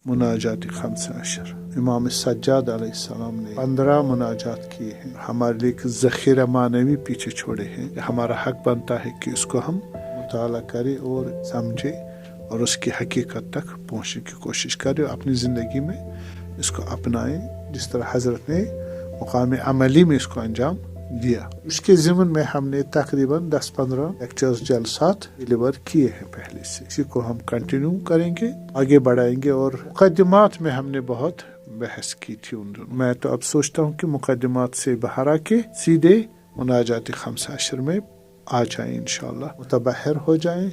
مناجات 15 امام سجاد علیہ السلام نے 15 مناجات کیے ہیں. ہمارے لیے ایک ذخیرہ معنوی پیچھے چھوڑے ہیں. ہمارا حق بنتا ہے کہ اس کو ہم مطالعہ کریں اور سمجھیں اور اس کی حقیقت تک پہنچنے کی کوشش کریں اور اپنی زندگی میں اس کو اپنائیں جس طرح حضرت نے مقام عملی میں اس کو انجام دیا. اس کے ضمن میں ہم نے تقریباً 10-15 لیکچرز جلسات ڈیلیور کیے ہیں پہلے سے. اسی کو ہم کنٹینیو کریں گے، آگے بڑھائیں گے. اور مقدمات میں ہم نے بہت بحث کی تھی ان دنوں. میں تو اب سوچتا ہوں کہ مقدمات سے باہر آ کے سیدھے مناجات 15 میں آ جائیں، انشاءاللہ متبحر ہو جائیں،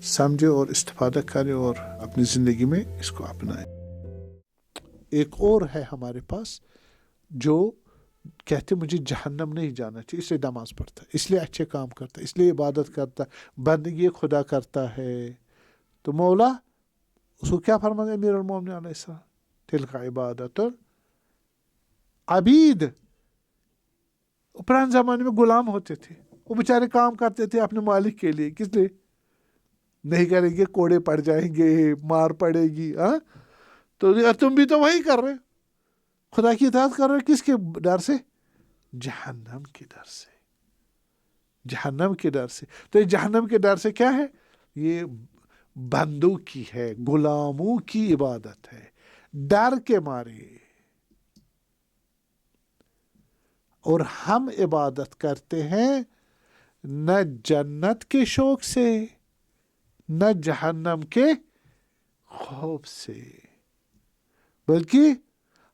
سمجھیں اور استفادہ کریں اور اپنی زندگی میں اس کو اپنائیں. ایک اور ہے ہمارے پاس جو کہتے مجھے جہنم نہیں جانا چاہیے، اس لیے نماز پڑھتا ہے، اس لیے اچھے کام کرتا ہے، اس لیے عبادت کرتا ہے، بندگی خدا کرتا ہے. تو مولا اس کو کیا فرمایا امیر المومنین علیہ السلام؟ تلک عبادت عبید. پرانے زمانے میں غلام ہوتے تھے، وہ بیچارے کام کرتے تھے اپنے مالک کے لیے. کس لیے نہیں کریں گے؟ کوڑے پڑ جائیں گے، مار پڑے گی. ہاں تو تم بھی تو وہی کر رہے، خدا کی اطاعت کر رہے. کس کے ڈر سے؟ جہنم کے ڈر سے. جہنم کے ڈر سے. تو یہ جہنم کے ڈر سے کیا ہے؟ یہ بندوں کی ہے، غلاموں کی عبادت ہے، ڈر کے مارے. اور ہم عبادت کرتے ہیں نہ جنت کے شوق سے نہ جہنم کے خوف سے، بلکہ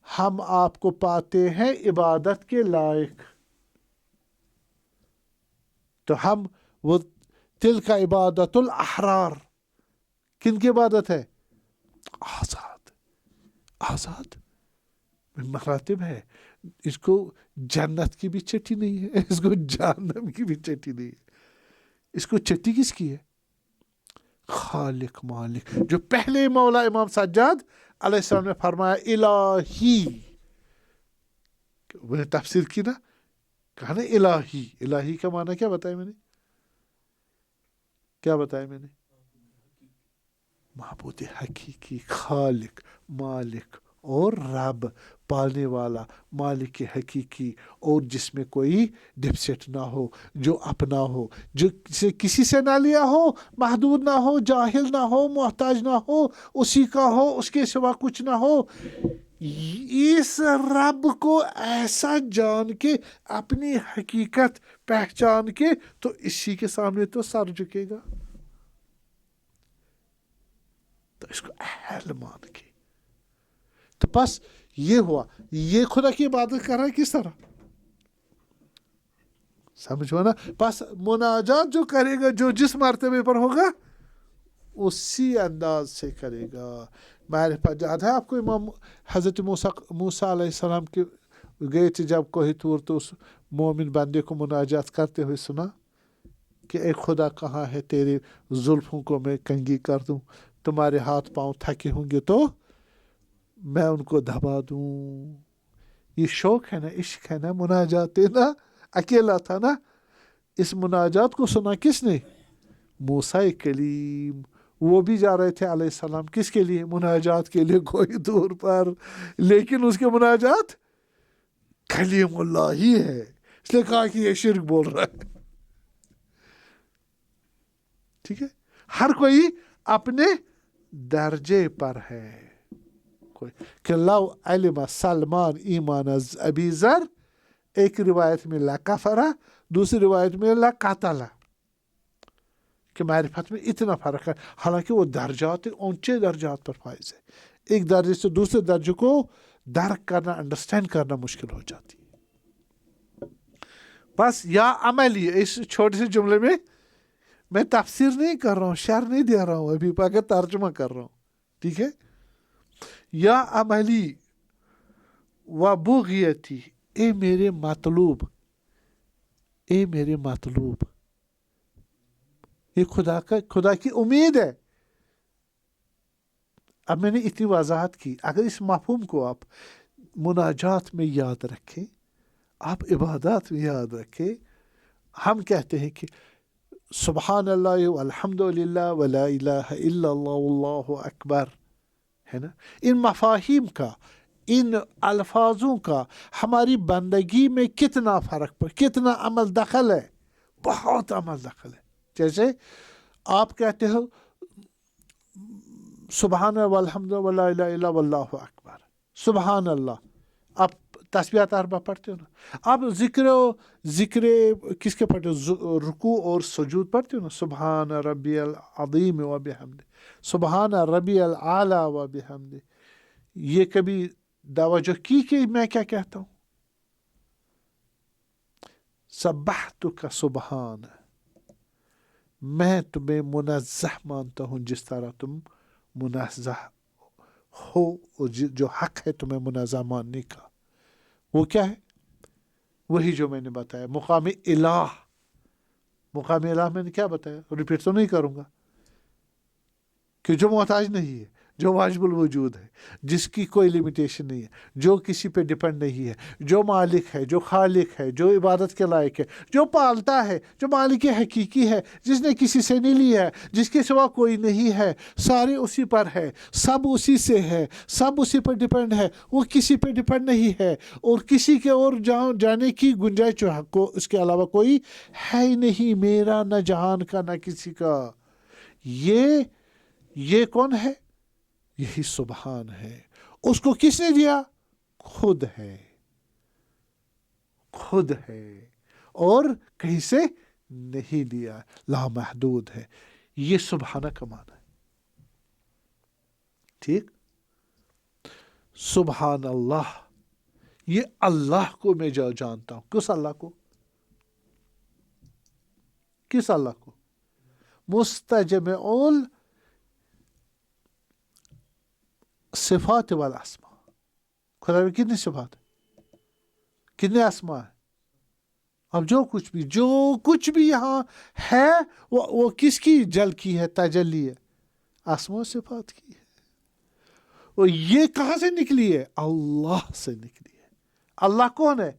ہم آپ کو پاتے ہیں عبادت کے لائق. تو ہم وہ تلک عبادت الاحرار، کن کی عبادت ہے؟ آزاد مراتب ہے. اس کو جنت کی بھی چٹی نہیں ہے، اس کو جہنم کی بھی چٹی نہیں ہے. اس کو چٹی کس کی ہے؟ خالق مالک. جو پہلے مولا امام سجاد علیہ السلام نے فرمایا الہی، میں نے تفسیر کی نا، کہا نا الہی. الہی کا معنی کیا بتایا میں نے؟ کیا بتایا میں نے؟ معبود حقیقی، خالق، مالک اور رب، پالنے والا، مالک حقیقی، اور جس میں کوئی ڈپسٹ نہ ہو، جو اپنا ہو، جو کسی سے نہ لیا ہو، محدود نہ ہو، جاہل نہ ہو، محتاج نہ ہو، اسی کا ہو، اس کے سوا کچھ نہ ہو. اس رب کو ایسا جان کے، اپنی حقیقت پہچان کے، تو اسی کے سامنے تو سر جھکے گا. تو اس کو اہل مان کے، تو بس یہ ہوا. یہ خدا کی عبادت کر رہا ہے کس طرح؟ سمجھو نا. بس مناجات جو کرے گا، جو جس مرتبے پر ہوگا اسی انداز سے کرے گا. میرے پاس یاد ہے آپ کو امام حضرت موسیٰ علیہ السلام کے گئے تھے جب کوہ طور، تو اس مومن بندے کو مناجات کرتے ہوئے سنا کہ اے خدا کہاں ہے تیرے زلفوں کو میں کنگھی کر دوں، تمہارے ہاتھ پاؤں تھکے ہوں گے تو میں ان کو دبا دوں. یہ شوق ہے نا، عشق ہے نا، مناجات ہے نا. اکیلا تھا نا. اس مناجات کو سنا کس نے؟ موسیٰ کلیم. وہ بھی جا رہے تھے علیہ السلام کس کے لیے؟ مناجات کے لیے کوئی دور پر، لیکن اس کے مناجات کلیم اللہ ہی ہے. اس لیے کہا کہ یہ شرک بول رہا ہے. ٹھیک ہے، ہر کوئی اپنے درجے پر ہے. کہ لو علم سلمان ایمان از ابی ذر، ایک روایت میں لکفرہ، دوسری روایت میں لقتلہ، کہ معرفت میں اتنا فرق ہے. حالانکہ وہ درجات اونچے درجات پر فائز ہے. ایک درجے سے دوسرے درجے کو درک کرنا، انڈرسٹینڈ کرنا مشکل ہو جاتی ہے. بس یا عملی، اس چھوٹے سے جملے میں تفسیر نہیں کر رہا ہوں، شرح نہیں دے رہا ہوں، ابھی پاکہ ترجمہ کر رہا ہوں. ٹھیک ہے. یا عملی و بغیتی، اے میرے مطلوب، اے میرے مطلوب. یہ خدا کی امید ہے. اب میں نے اتنی وضاحت کی. اگر اس مفہوم کو آپ مناجات میں یاد رکھیں، آپ عبادات میں یاد رکھیں. ہم کہتے ہیں کہ سبحان اللہ والحمد للہ ولا الہ الا اللہ واللہ اکبر، ہے نا. ان مفاہیم کا، ان الفاظوں کا ہماری بندگی میں کتنا فرق پر، کتنا عمل دخل ہے؟ بہت عمل دخل ہے. جیسے آپ کہتے ہو سبحان والحمد ولا الہ الا واللہ اکبر، سبحان اللہ، آپ تسبیحات اربع پڑھتے ہو نا. آپ ذکر کس کے پڑھتے ہو؟ رکوع اور سجود پڑھتے ہو نا. سبحان ربی العظیم و بحمدہ، سبحان ربی الاعلی و بحمدہ. یہ کبھی توجہ کی کہ میں کیا کہتا ہوں؟ سبحتک سبحان، میں تمہیں منزہ مانتا ہوں جس طرح تم منزہ ہو، اور جو حق ہے تمہیں منزہ ماننے کا وہ کیا ہے؟ وہی جو میں نے بتایا، مقام الہ. مقام الہ میں نے کیا بتایا؟ ریپیٹ تو نہیں کروں گا، کہ جو محتاج نہیں ہے، جو واجب الوجود ہے، جس کی کوئی لمیٹیشن نہیں ہے، جو کسی پہ ڈپینڈ نہیں ہے، جو مالک ہے، جو خالق ہے، جو عبادت کے لائق ہے، جو پالتا ہے، جو مالک حقیقی ہے، جس نے کسی سے نہیں لیا ہے، جس کے سوا کوئی نہیں ہے، سارے اسی پر ہے، سب اسی سے ہے، سب اسی پر ڈپینڈ ہے، وہ کسی پہ ڈپینڈ نہیں ہے، اور کسی کے اور جانے کی گنجائش کو اس کے علاوہ کوئی ہے ہی نہیں، میرا نہ جہان کا نہ کسی کا. یہ کون ہے؟ یہی سبحان ہے. اس کو کس نے دیا؟ خود ہے، خود ہے، اور کہیں سے نہیں دیا، لامحدود ہے. یہ سبحانہ کا معنی ہے. ٹھیک. سبحان اللہ، یہ اللہ کو میں جانتا ہوں. کس اللہ کو؟ کس اللہ کو؟ مستجمع صفات والاسماء. خدا میں کتنی صفات ہے، کتنے اسماء ہیں؟ اب جو کچھ بھی یہاں ہے وہ کس کی جھلکی ہے، تجلی ہے؟ اسماء و صفات کی ہے. اور یہ کہاں سے نکلی ہے؟ اللہ سے نکلی ہے. اللہ کون ہے؟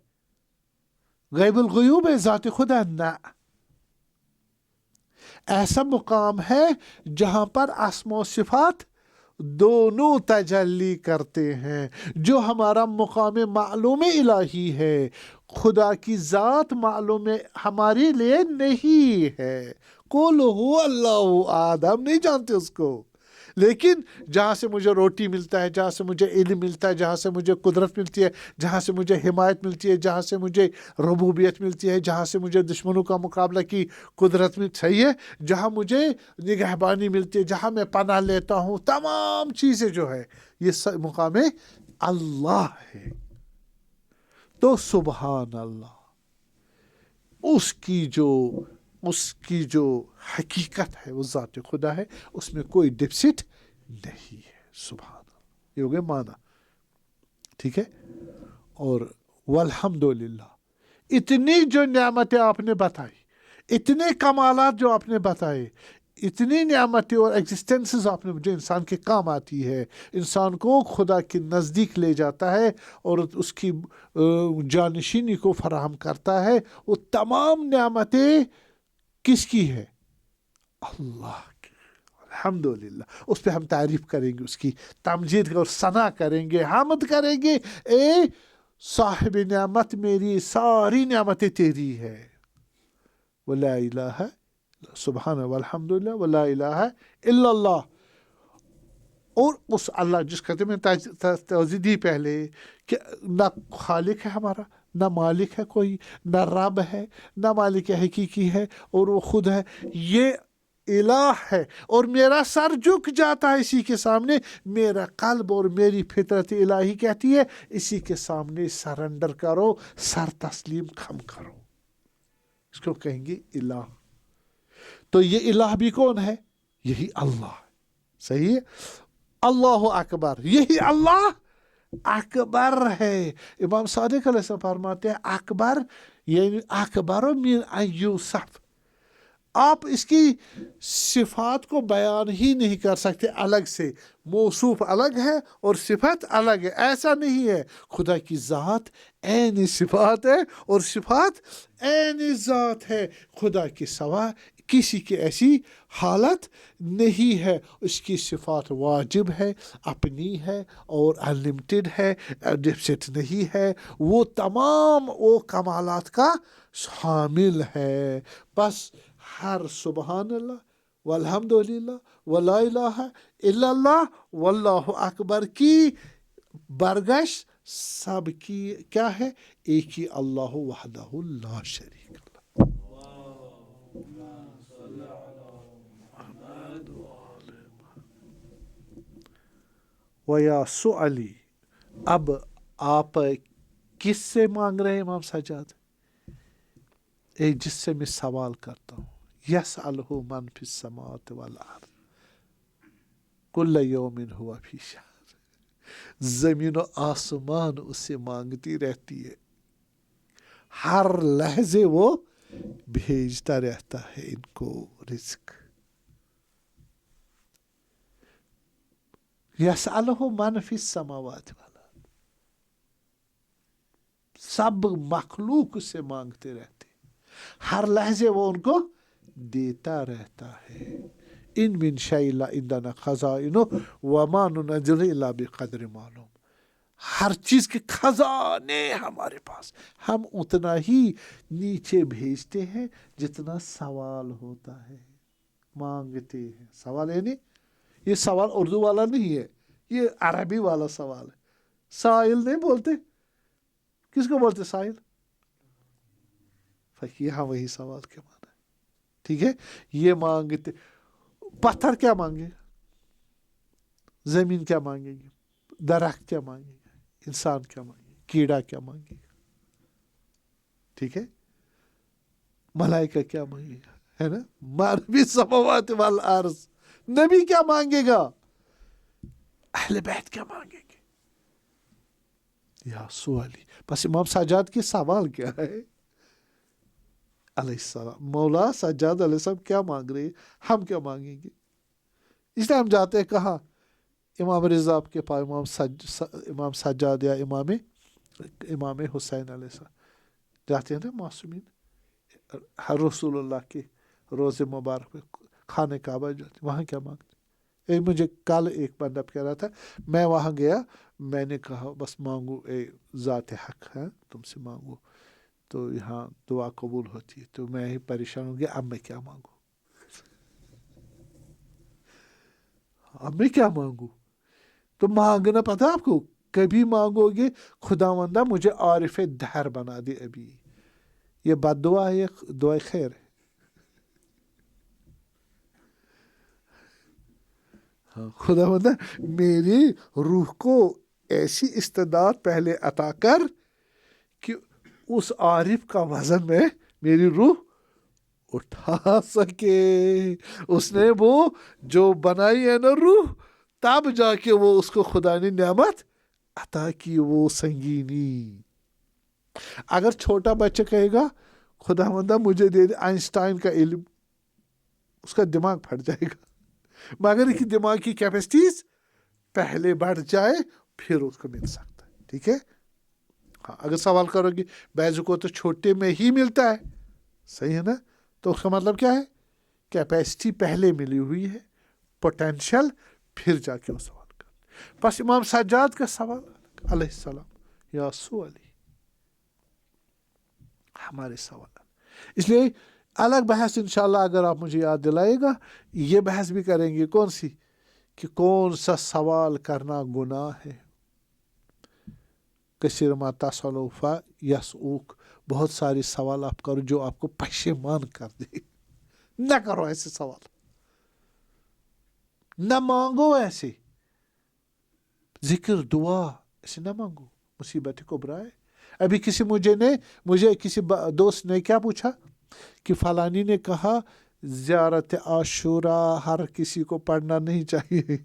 غیب الغیوب ہے، ذات خدا نہ. ایسا مقام ہے جہاں پر اسماء و صفات دونوں تجلی کرتے ہیں. جو ہمارا مقام معلوم الہی ہے، خدا کی ذات معلوم ہمارے لیے نہیں ہے. قل هو اللہ احد، ہم نہیں جانتے اس کو. لیکن جہاں سے مجھے روٹی ملتا ہے، جہاں سے مجھے علم ملتا ہے، جہاں سے مجھے قدرت ملتی ہے، جہاں سے مجھے حمایت ملتی ہے، جہاں سے مجھے ربوبیت ملتی ہے، جہاں سے مجھے دشمنوں کا مقابلہ کی قدرت میں صحیح ہے، جہاں مجھے نگہبانی ملتی ہے، جہاں میں پناہ لیتا ہوں، تمام چیزیں جو ہے یہ مقام اللہ ہے. تو سبحان اللہ، اس کی جو حقیقت ہے وہ ذات خدا ہے، اس میں کوئی ڈپسٹ نہیں ہے. سبحان اللہ، یہ ہو گئے معنی. ٹھیک ہے. اور والحمدللہ، اتنی جو نعمتیں آپ نے بتائی، اتنے کمالات جو آپ نے بتائے، اتنی نعمتیں اور ایگزسٹنسز آپ نے جو انسان کے کام آتی ہے، انسان کو خدا کے نزدیک لے جاتا ہے اور اس کی جانشینی کو فراہم کرتا ہے، وہ تمام نعمتیں کس کی ہے؟ اللہ کی. الحمدللہ. اس پہ ہم تعریف کریں گے، اس کی تمجید اور ثنا کریں گے، حمد کریں گے. اے صاحب نعمت، میری ساری نعمتیں تیری ہے. ولا الہ سبحان والحمدللہ ولا الہ الا اللہ. اور اس اللہ جس خطے میں توضیح دی پہلے کہ نہ خالق ہے ہمارا، نہ مالک ہے کوئی، نہ رب ہے، نہ مالک حقیقی ہے، اور وہ خود ہے. یہ الہ ہے، اور میرا سر جھک جاتا ہے اسی کے سامنے. میرا قلب اور میری فطرت الہی کہتی ہے اسی کے سامنے سرنڈر کرو، سر تسلیم خم کرو. اس کو کہیں گے الہ. تو یہ الہ بھی کون ہے؟ یہی اللہ. صحیح ہے. اللہ اکبر، یہی اللہ اکبر ہے. امام صادق علیہ السلام فرماتے ہیں اکبر یعنی اکبر من ان یوصف. آپ اس کی صفات کو بیان ہی نہیں کر سکتے الگ سے. موصوف الگ ہے اور صفت الگ ہے، ایسا نہیں ہے. خدا کی ذات عین صفات ہے اور صفات عین ذات ہے. خدا کے سوا کسی کی ایسی حالت نہیں ہے. اس کی صفات واجب ہے، اپنی ہے اور انلمیٹڈ ہے، ڈیفسٹ نہیں ہے. وہ تمام وہ کمالات کا حامل ہے. بس ہر سبحان اللہ والحمد للہ ولا الہ الا اللہ واللہ اکبر کی برگش سب کی کیا ہے؟ ایک ہی اللہ وحدہ لا شریک اللہ. وَيَا سُعَلِي. اب آپ کس سے مانگ رہے ہیں امام سجاد؟ جس سے میں سوال کرتا ہوں. یسألہ من فی السماوات والارض کل یوم ہوا فی شأن. زمین و آسمان اس سے مانگتی رہتی ہے، ہر لحظے وہ بھیجتا رہتا ہے ان کو رزق. یسألہ من فی السماوات والارض. سب مخلوق سے مانگتے رہتے، ہر لحظے وہ ان کو دیتا رہتا ہے. ان من شیء الا عندنا خزائنہ وما ننزل الا بقدر معلوم. ہر چیز کے خزانے ہمارے پاس، ہم اتنا ہی نیچے بھیجتے ہیں جتنا سوال ہوتا ہے. مانگتے ہیں. سوال ہے نہیں، یہ سوال اردو والا نہیں ہے، یہ عربی والا سوال ہے. سائل نہیں بولتے. کس کو بولتے سائل؟ یہاں وہی سوال کے معنی ہے. ٹھیک ہے. یہ مانگتے. پتھر کیا مانگے گا؟ زمین کیا مانگے گی؟ درخت کیا مانگے گا؟ انسان کیا مانگے گا؟ کیڑا کیا مانگے گا؟ ٹھیک ہے. ملائکہ کیا مانگے گا؟ ہے نا. ماربی سماوات والارض. نبی کیا مانگے گا؟ اہل بیت کیا مانگیں گے؟ یا سوالی. بس امام سجاد کے سوال کیا ہے علیہ السلام؟ مولا سجاد علیہ السلام کیا مانگ رہے ہیں، ہم کیا مانگیں گے؟ اس لیے ہم جاتے ہیں کہاں؟ امام رضا کے پاس، امام سجاد یا امام حسین علیہ السلام. جاتے ہیں نا معصومین، ہر رسول اللہ کے روز مبارک پہ خانہ کعبہ جاتے، وہاں کیا مانگتے؟ مجھے کل ایک بندہ کہہ رہا تھا، میں وہاں گیا، میں نے کہا بس مانگو ذات حق ہے تم سے مانگو تو یہاں دعا قبول ہوتی ہے. تو میں ہی پریشان ہو گیا، اب میں کیا مانگوں؟ اب میں کیا مانگوں؟ تو مانگنا پتہ آپ کو، کبھی مانگو گے خداوندہ مجھے عارف دہر بنا دے ابھی. یہ بد دعا ہے، یہ دعا خیر ہے. خداوندہ میری روح کو ایسی استعداد پہلے عطا کر کہ اس عارف کا وزن میں میری روح اٹھا سکے. اس نے وہ جو بنائی ہے نا روح، تب جا کے وہ اس کو خدا نے نعمت عطا کی، وہ سنگینی. اگر چھوٹا بچہ کہے گا خداوندہ مجھے دے دے آئنسٹائن کا علم، اس کا دماغ پھٹ جائے گا. مگر اس کی دماغ کی کیپیسٹیز پہلے بڑھ جائے پھر اس کو مل سکتا ہے. ٹھیک ہے. ہاں اگر سوال کرو گی بعض کو تو چھوٹے میں ہی ملتا ہے، صحیح ہے نا، تو اس کا مطلب کیا ہے؟ کیپیسٹی پہلے ملی ہوئی ہے، پوٹینشل پھر جا کے وہ سوال کر. بس امام سجاد کا سوال علیہ السلام یا سوالی ہمارے سوال. اس لیے الگ بحث انشاءاللہ اگر آپ مجھے یاد دلائے گا، یہ بحث بھی کریں گے. کون سی؟ کہ کون سا سوال کرنا گناہ ہے. کثیر ما تسألوا فیسؤک. بہت سارے سوال آپ کرو جو آپ کو پشیمان کر دے. نہ کرو ایسے سوال، نہ مانگو ایسے. ذکر دعا ایسے نہ مانگو، مصیبت کبریٰ ہے. ابھی مجھے کسی دوست نے کیا پوچھا کہ فلانی نے کہا زیارت عاشوراء ہر کسی کو پڑھنا نہیں چاہیے،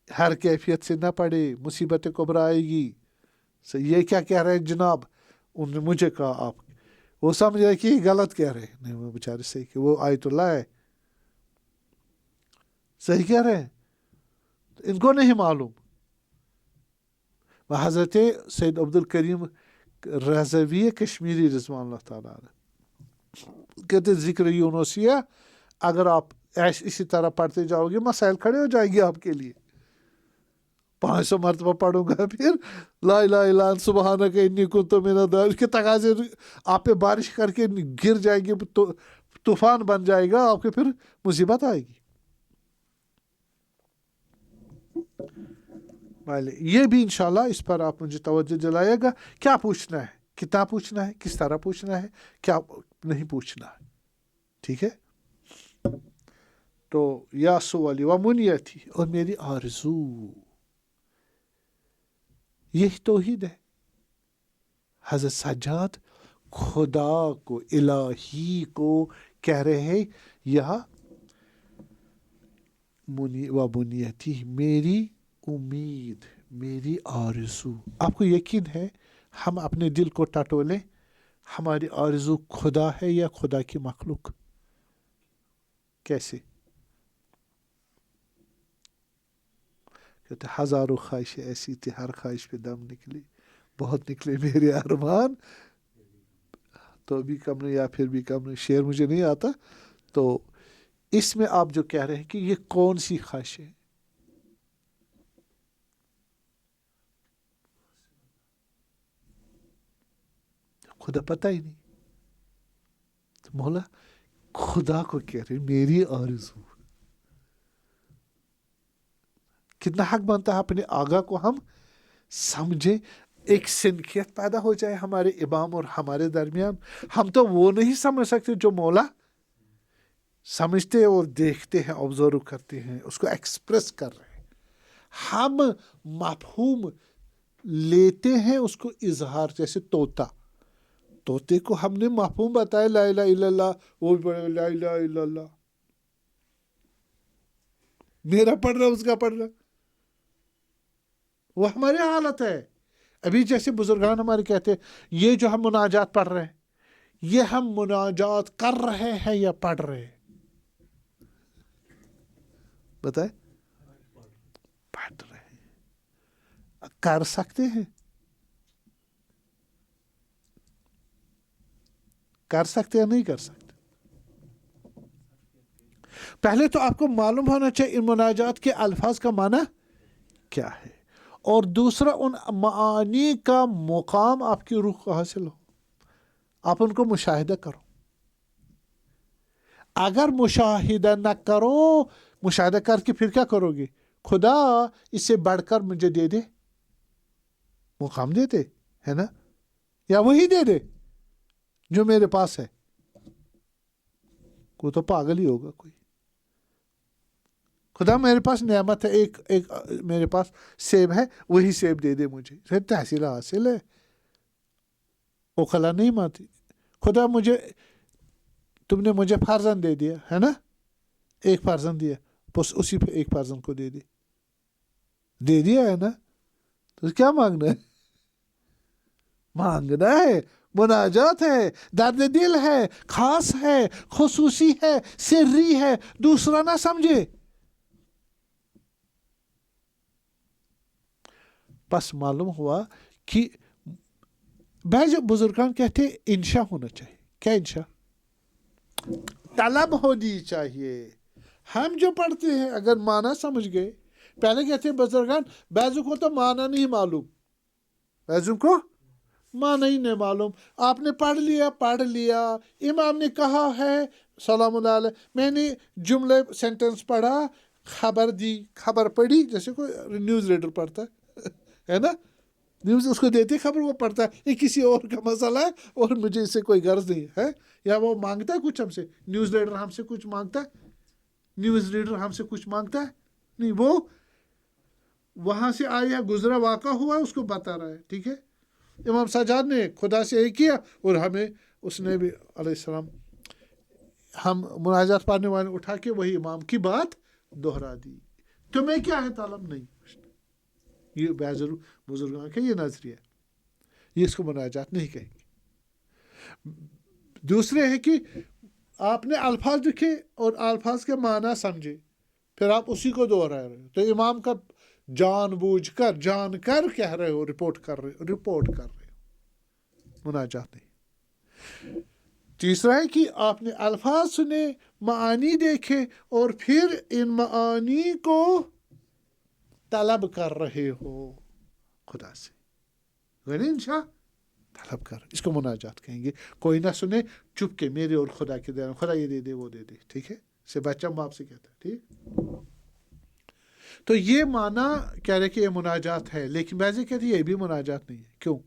ہر کیفیت سے نہ پڑھے، مصیبت کبریٰ آئے گی. یہ کیا کہہ رہے ہیں جناب؟ انہوں نے مجھے کہا آپ، وہ سمجھ رہے کہ غلط کہہ رہے ہیں. نہیں، وہ بیچارے صحیح کہ وہ آیت اللہ ہے، صحیح کہہ رہے ہیں، ان کو نہیں معلوم. حضرت سید عبدالکریم رضوی کشمیری رضوان اللہ تعالیٰ عنہ کہتے ذکر یونسیہ اگر آپ اسی طرح پڑھتے جاؤ گے مسائل کھڑے ہو جائیں گے آپ کے لیے. 500 مرتبہ پڑھوں گا پھر لا الہ الا انت سبحانک انی کنت من الظالمین کے تقاضے آپ پہ بارش کر کے گر جائیں گے تو طوفان بن جائے گا آپ کے پھر مصیبت آئے گی. یہ بھی انشاءاللہ اس پر آپ مجھے توجہ دلائے گا. کیا پوچھنا ہے, کتنا پوچھنا ہے, کس طرح پوچھنا ہے, کیا نہیں پوچھنا ہے. ٹھیک ہے. تو یا سوالی و منیتی, اور میری آرزو, یہی توحید ہے. حضرت سجاد خدا کو, الہی کو کہہ رہے ہیں یا منی و بنیتی, میری امید, میری آرزو. آپ کو یقین ہے ہم اپنے دل کو ٹٹولیں, ہماری آرزو خدا ہے یا خدا کی مخلوق؟ کیسے؟ کہتے ہزاروں خواہشیں ایسی تھی, ہر خواہش پہ دم نکلی, بہت نکلے میرے ارمان تو بھی کم نہیں یا پھر بھی کم نہیں. شعر مجھے نہیں آتا. تو اس میں آپ جو کہہ رہے ہیں کہ یہ کون سی خواہش ہے؟ خدا پتہ ہی نہیں. تو مولا خدا کو کہہ رہے میری آرزو. کتنا حق بنتا ہے اپنے آگا کو ہم سمجھے, ایک سنکیت پیدا ہو جائے ہمارے امام اور ہمارے درمیان. ہم تو وہ نہیں سمجھ سکتے جو مولا سمجھتے اور دیکھتے ہیں, آبزرو کرتے ہیں, اس کو ایکسپریس کر رہے ہیں. ہم مفہوم لیتے ہیں, اس کو اظہار, جیسے طوطے کو ہم نے مفہوم بتایا لا الہ الا اللہ, وہ بھی پڑھے لا الہ الا اللہ, میرا پڑھ رہا اس کا پڑھ رہا. وہ ہماری حالت ہے. ابھی جیسے بزرگان ہمارے کہتے ہیں یہ جو ہم مناجات پڑھ رہے ہیں, یہ ہم مناجات کر رہے ہیں یا پڑھ رہے ہیں؟ بتائیں. پڑھ رہے ہیں. کر سکتے ہیں, کر سکتے یا نہیں کر سکتے؟ پہلے تو آپ کو معلوم ہونا چاہیے ان مناجات کے الفاظ کا معنی کیا ہے, اور دوسرا ان معانی کا مقام آپ کی روح کو حاصل ہو, آپ ان کو مشاہدہ کرو. اگر مشاہدہ نہ کرو, مشاہدہ کر کے پھر کیا کرو گے؟ خدا اس سے بڑھ کر مجھے دے دے, مقام دے دے, ہے نا, یا وہی دے دے جو میرے پاس ہے. کوئی تو پاگل ہی ہوگا کوئی. خدا میرے پاس نعمت ہے, ایک میرے پاس سیب ہے, وہی سیب دے دے مجھے. تحصیل حاصل ہے, اوکھلا نہیں مانتی. خدا مجھے, تم نے مجھے فرزند دے دیا ہے نا, ایک فرزند دیا, بس اسی پہ ایک فرزند کو دے دیا ہے نا. تو کیا مانگنا ہے؟ مانگنا ہے, مناجات ہے, درد دل ہے, خاص ہے, خصوصی ہے, سری ہے, دوسرا نہ سمجھے. بس معلوم ہوا کہ بعض بزرگان کہتے انشاء ہونا چاہیے. کیا انشاء؟ طلب ہونی چاہیے. ہم جو پڑھتے ہیں اگر معنی سمجھ گئے, پہلے کہتے ہیں بزرگان بعضوں کو تو معنی نہیں معلوم, بعضوں کو معنی ہی نہیں معلوم. آپ نے پڑھ لیا, امام نے کہا ہے سلام اللہ علیہ, میں نے جملے سینٹنس پڑھا, خبر دی, خبر پڑھی, جیسے کوئی نیوز ریڈر پڑھتا ہے نا, نیوز اس کو دیتے خبر, وہ پڑھتا ہے یہ کسی اور کا مسئلہ ہے اور مجھے اس سے کوئی غرض نہیں ہے. یا وہ مانگتا ہے کچھ ہم سے, نیوز ریڈر ہم سے کچھ مانگتا ہے, نیوز ریڈر ہم سے کچھ مانگتا ہے نہیں, وہ وہاں سے آیا, گزرا, واقع ہوا, اس کو بتا رہا ہے. ٹھیک ہے. امام سجاد نے خدا سے یہی کیا, اور ہمیں اس نے بھی علیہ السلام, ہم مناجات پڑھنے والے اٹھا کے وہی امام کی بات دہرا دی. تمہیں کیا ہے طلب نہیں. یہ بزرگوں کا یہ نظریہ, یہ اس کو مناجات نہیں کہیں گے. دوسرے ہے کہ آپ نے الفاظ لکھے اور الفاظ کے معنی سمجھے, پھر آپ اسی کو دوہرا رہے ہو, تو امام کا جان بوجھ کر جان کر کہہ رہے ہو, رپورٹ کر رہے ہو, مناجات نہیں. تیسرا ہے کہ آپ نے الفاظ سنے، معانی دیکھے اور پھر ان معانی کو طلب کر رہے ہو خدا سے. غنی انشاء طلب کر، اس کو مناجات کہیں گے. کوئی نہ سنے، چپ کے میرے اور خدا کے درمیان، خدا یہ دے دے وہ دے دے، ٹھیک ہے، سے بچہ باپ سے کہتا ہے. ٹھیک، تو یہ معنی کہہ رہے کہ یہ مناجات ہے، لیکن بعضی کہتے ہیں یہ بھی مناجات نہیں ہے. کیوں؟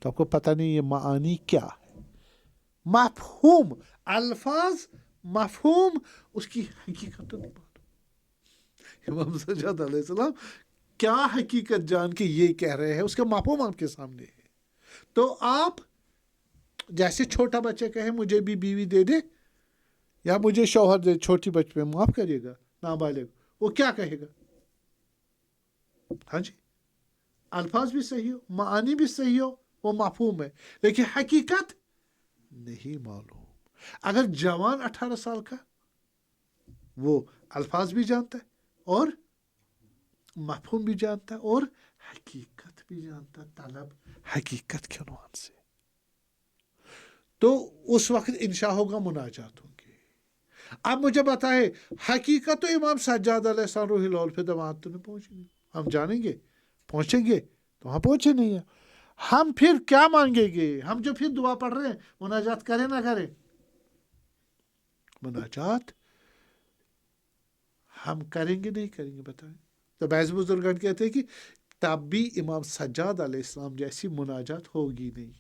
تو آپ کو پتہ نہیں یہ معانی کیا ہے. مفہوم، الفاظ مفہوم، اس کی حقیقت تو نہیں معلوم. امام سجاد علیہ السلام کیا حقیقت جان کے یہ کہہ رہے ہیں، اس کا مفہوم آپ کے سامنے ہے. تو آپ جیسے چھوٹا بچہ کہے مجھے بھی بیوی دے دے یا مجھے شوہر دے، چھوٹی بچے میں معاف کریے گا نابالغ، وہ کیا کہے گا؟ ہاں جی، الفاظ بھی صحیح ہو، معانی بھی صحیح ہو، وہ مفہوم ہے، لیکن حقیقت نہیں معلوم. اگر جوان 18 سال کا، وہ الفاظ بھی جانتا ہے اور مفہوم بھی جانتا ہے اور حقیقت بھی جانتا ہے، طلب حقیقت کے عنوان سے، تو اس وقت انشاء ہوگا، مناجات ہوں گے. اب مجھے بتائے، حقیقت تو امام سجاد علیہ السلام روح العلف دماغ تو نہیں پہنچیں گے، ہم جانیں گے، پہنچیں گے تو وہاں پہنچے نہیں ہیں. ہم پھر کیا مانگیں گے؟ ہم جو پھر دعا پڑھ رہے ہیں، مناجات کریں نہ کریں؟ مناجات ہم کریں گے نہیں کریں گے، بتائیں. تو بعض بزرگان کہتے ہیں کہ تب بھی امام سجاد علیہ السلام جیسی مناجات ہوگی نہیں،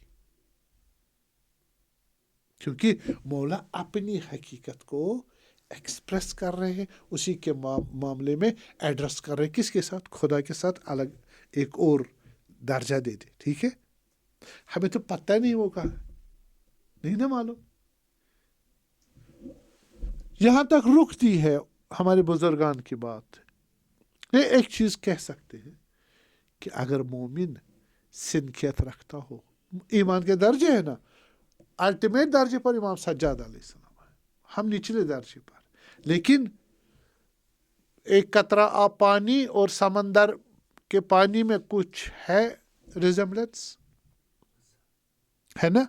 کیونکہ مولا اپنی حقیقت کو ایکسپریس کر رہے ہیں، اسی کے معاملے میں ایڈریس کر رہے ہیں. کس کے ساتھ؟ خدا کے ساتھ الگ ایک اور درجہ دے دے. ٹھیک ہے، ہمیں تو پتہ نہیں وہ کہا، نہیں نا معلوم. یہاں تک رکتی ہے ہمارے بزرگان کی بات. ایک چیز کہہ سکتے ہیں کہ اگر مومن سنکیت رکھتا ہو، ایمان کے درجے ہیں نا، الٹیمیٹ درجے پر امام سجاد علیہ السلام ہے، ہم نچلے درجے پر. لیکن ایک قطرہ آب پانی اور سمندر کے پانی میں کچھ ہے ریزمبلنس، ہے نا؟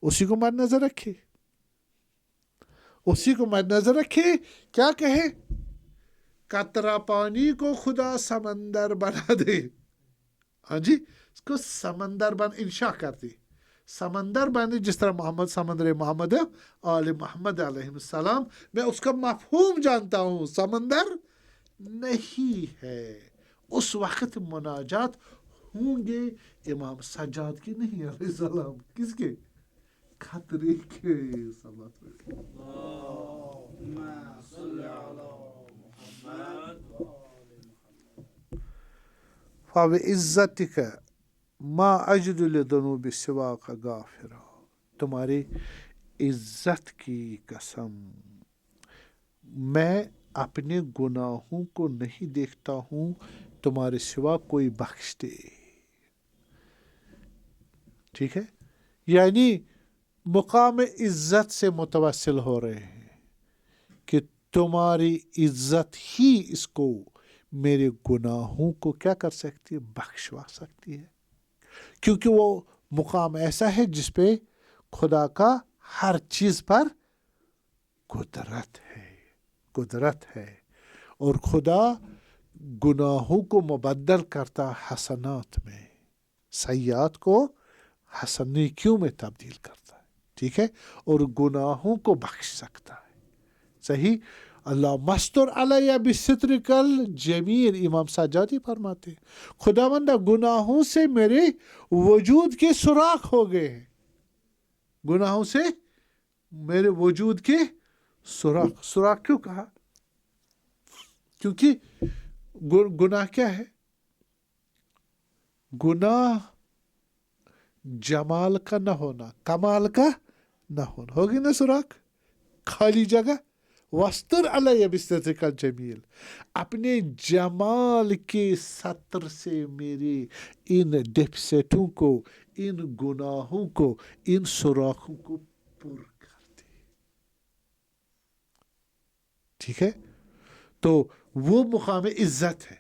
اسی کو مد نظر رکھے، اسی کو مد نظر رکھے. کیا کہے؟ قطرہ پانی کو خدا سمندر بنا دے. ہاں جی، اس کو سمندر انشاء کر دے، سمندر بنے، جس طرح محمد سمندر محمد آل محمد علیہ السلام. میں اس کا مفہوم جانتا ہوں، سمندر نہیں ہے. اس وقت مناجات ہوں گے امام سجاد کی نہیں علیہ السلام، کس کے؟ خطرے کے. فَبِعِزَّتِكَ مَا أَجِدُ لِذُنُوبِ سِوَاكَ غَافِرًا. تمہاری عزت کی قسم، میں اپنے گناہوں کو نہیں دیکھتا ہوں تمہارے سوا کوئی بخش دے. ٹھیک ہے، یعنی مقام عزت سے متوسل ہو رہے ہیں کہ تمہاری عزت ہی اس کو، میرے گناہوں کو کیا کر سکتی ہے؟ بخشوا سکتی ہے. کیونکہ وہ مقام ایسا ہے جس پہ خدا کا ہر چیز پر قدرت ہے، قدرت ہے. اور خدا گناہوں کو مبدل کرتا حسنات میں، سیئات کو حسن نیکیوں میں تبدیل کرتا ہے. ٹھیک ہے، اور گناہوں کو بخش سکتا ہے. صحیح. اللہ مستر علیہ بسترک الجمیل، امام سجادی فرماتے ہیں خداوند گناہوں سے میرے وجود کے سوراخ ہو گئے ہیں. گناہوں سے میرے وجود کے سوراخ. سوراخ کیوں کہا؟ کیونکہ گناہ کیا ہے؟ گناہ جمال کا نہ ہونا، کمال کا نہ ہونا. ہوگی نا سوراخ، خالی جگہ. وستر علیہ بسترک الجمیل، اپنے جمال کے سطر سے میرے ان ڈیفیسٹوں کو، ان گناہوں کو، ان سوراخوں کو پر کر دے. ٹھیک ہے، تو وہ مقام عزت ہے،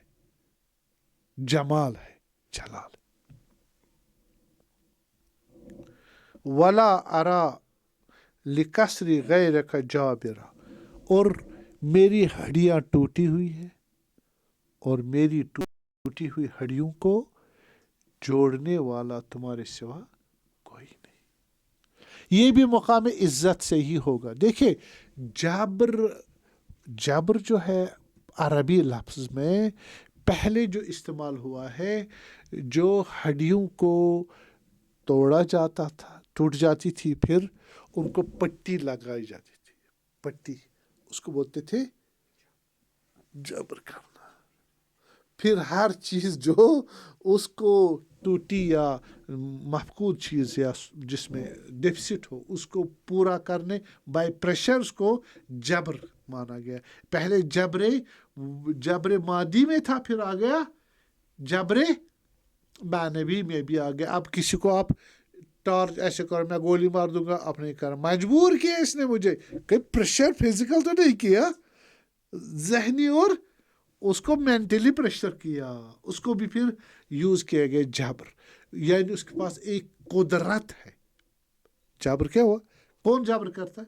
جمال ہے، جلال. ولا ارا لکسری غیر کا جابرا، اور میری ہڈیاں ٹوٹی ہوئی ہیں اور میری ٹوٹی ہوئی ہڈیوں کو جوڑنے والا تمہارے سوا کوئی نہیں۔ یہ بھی مقام عزت سے ہی ہوگا۔ دیکھیں جبر جو ہے عربی لفظ میں پہلے جو استعمال ہوا ہے، جو ہڈیوں کو توڑا جاتا تھا، ٹوٹ جاتی تھی، پھر ان کو پٹی لگائی جاتی تھی، پٹی، اس کو بولتے تھے جبر کرنا۔ پھر ہر چیز جو اس کو ٹوٹی یا مفقود چیز یا جس میں ڈیفیسٹ ہو، اس کو پورا کرنے بائی پریشر، اس کو جبر مانا گیا۔ پہلے جبر مادی میں تھا، پھر آ گیا جبر معنوی میں بھی آ گیا۔ اب کسی کو آپ ٹارچ ایسے کرو، میں گولی مار دوں گا، آپ نہیں کر، مجبور کیا اس نے مجھے، کہ پریشر فزیکل تو نہیں کیا، ذہنی اور اس کو مینٹلی پریشر کیا، اس کو بھی پھر یوز کیا گیا جبر، یعنی اس کے پاس ایک قدرت ہے۔ جبر کیا ہوا؟ کون جبر کرتا ہے؟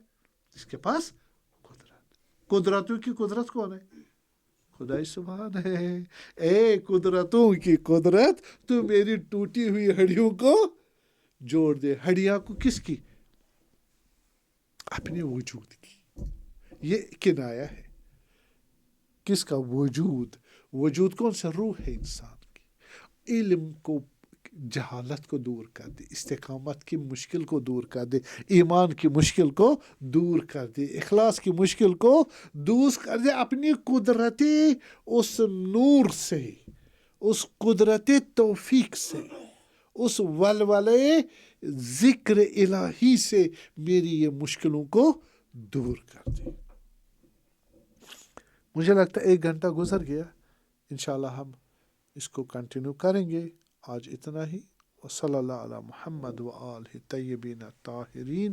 اس کے پاس قدرتوں کی قدرت کون ہے؟ خدا سبحان ہے۔ اے قدرتوں کی قدرت، تو میری ٹوٹی ہوئی ہڈیوں کو جوڑ دے۔ ہڈیاں کو کس کی؟ اپنے وجود کی۔ یہ کنایا ہے کس کا؟ وجود کون سا؟ روح ہے انسان کی۔ علم کو، جہالت کو دور کر دے، استقامت کی مشکل کو دور کر دے، ایمان کی مشکل کو دور کر دے، اخلاص کی مشکل کو دور کر دے، اپنی قدرت اس نور سے، اس قدرت توفیق سے، اس ولولے ذکر الہی سے میری یہ مشکلوں کو دور کر دے۔ مجھے لگتا ہے 1 گھنٹہ گزر گیا، انشاءاللہ ہم اس کو کنٹینیو کریں گے۔ آج اتنا ہی، وصلی اللہ علی محمد و آلہ طیبین الطاہرین۔